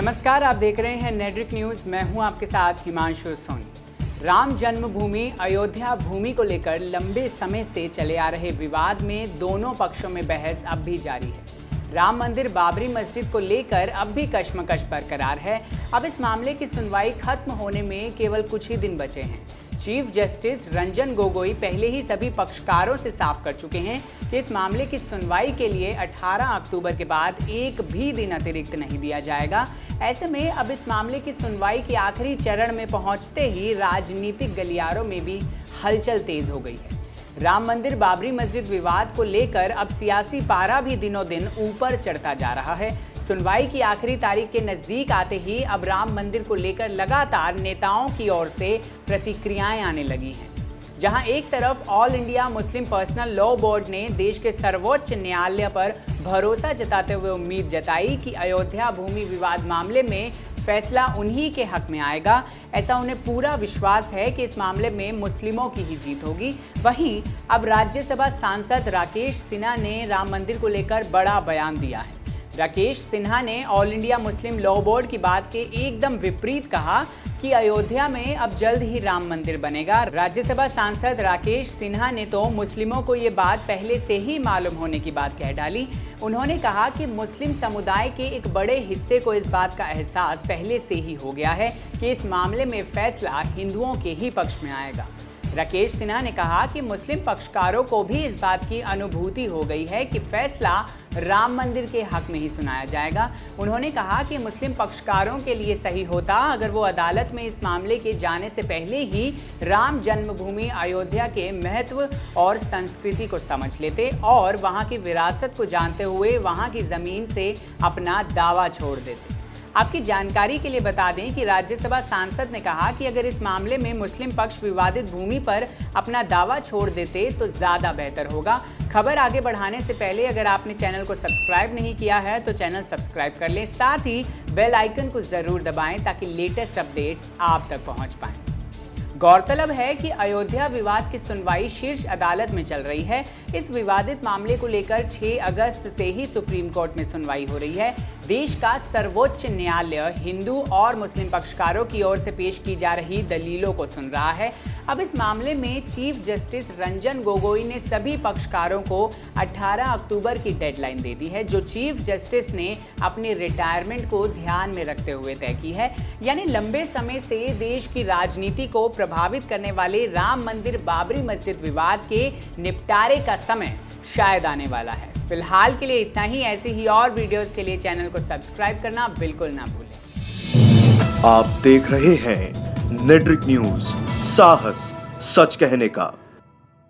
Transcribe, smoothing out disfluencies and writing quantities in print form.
नमस्कार, आप देख रहे हैं नेड्रिक न्यूज़। मैं हूं आपके साथ हिमांशु सोनी। राम जन्मभूमि अयोध्या भूमि को लेकर लंबे समय से चले आ रहे विवाद में दोनों पक्षों में बहस अब भी जारी है। राम मंदिर बाबरी मस्जिद को लेकर अब भी कशमकश बरकरार है। अब इस मामले की सुनवाई खत्म होने में केवल कुछ ही दिन बचे हैं। चीफ जस्टिस रंजन गोगोई पहले ही सभी पक्षकारों से साफ कर चुके हैं कि इस मामले की सुनवाई के लिए 18 अक्टूबर के बाद एक भी दिन अतिरिक्त नहीं दिया जाएगा। ऐसे में अब इस मामले की सुनवाई के आखिरी चरण में पहुंचते ही राजनीतिक गलियारों में भी हलचल तेज हो गई है। राम मंदिर बाबरी मस्जिद विवाद को लेकर अब सियासी पारा भी दिनों दिन ऊपर चढ़ता जा रहा है। सुनवाई की आखिरी तारीख के नजदीक आते ही अब राम मंदिर को लेकर लगातार नेताओं की ओर से प्रतिक्रियाएं आने लगी हैं। जहां एक तरफ all India Muslim personal law board ने देश के सर्वोच्च न्यायालय पर भरोसा जताते हुए उम्मीद जताई कि अयोध्या भूमि विवाद मामले में फैसला उन्हीं के हक में आएगा। ऐसा उन्हें पूरा विश्वास है कि इस मामले में मुस्लिमों की ही जीत होगी। वहीं अब राज्यसभा सांसद राकेश सिन्हा ने राम मंदिर को लेकर बड़ा बयान दिया है। राकेश सिन्हा ने all India Muslim law board की बात के एकदम विपरीत कहा कि अयोध्या में अब जल्द ही राम मंदिर बनेगा। राज्यसभा सांसद राकेश सिन्हा ने तो मुस्लिमों को ये बात पहले से ही मालूम होने की बात कह डाली। उन्होंने कहा कि मुस्लिम समुदाय के एक बड़े हिस्से को इस बात का एहसास पहले से ही हो गया है कि इस मामले में फैसला हिंदुओं के ही पक्ष में आएगा। राकेश सिन्हा ने कहा कि मुस्लिम पक्षकारों को भी इस बात की अनुभूति हो गई है कि फैसला राम मंदिर के हक में ही सुनाया जाएगा। उन्होंने कहा कि मुस्लिम पक्षकारों के लिए सही होता अगर वो अदालत में इस मामले के जाने से पहले ही राम जन्मभूमि अयोध्या के महत्व और संस्कृति को समझ लेते और वहाँ की विरासत को जानते हुए वहाँ की ज़मीन से अपना दावा छोड़ देते। आपकी जानकारी के लिए बता दें कि राज्यसभा सांसद ने कहा कि अगर इस मामले में मुस्लिम पक्ष विवादित भूमि पर अपना दावा छोड़ देते तो ज़्यादा बेहतर होगा। खबर आगे बढ़ाने से पहले अगर आपने चैनल को सब्सक्राइब नहीं किया है तो चैनल सब्सक्राइब कर लें, साथ ही बेल आइकन को ज़रूर दबाएं ताकि लेटेस्ट अपडेट्स आप तक पहुँच पाएँ। गौरतलब है कि अयोध्या विवाद की सुनवाई शीर्ष अदालत में चल रही है। इस विवादित मामले को लेकर 6 अगस्त से ही सुप्रीम कोर्ट में सुनवाई हो रही है। देश का सर्वोच्च न्यायालय हिंदू और मुस्लिम पक्षकारों की ओर से पेश की जा रही दलीलों को सुन रहा है। अब इस मामले में चीफ जस्टिस रंजन गोगोई ने सभी पक्षकारों को 18 अक्टूबर की डेडलाइन दे दी है, जो चीफ जस्टिस ने अपनी रिटायरमेंट को ध्यान में रखते हुए तय की है। यानी लंबे समय से देश की राजनीति को प्रभावित करने वाले राम मंदिर बाबरी मस्जिद विवाद के निपटारे का समय शायद आने वाला है। फिलहाल के लिए इतना ही। ऐसी ही और वीडियोस के लिए चैनल को सब्सक्राइब करना बिल्कुल ना भूलें। आप देख रहे हैं नेड्रिक न्यूज, साहस सच कहने का।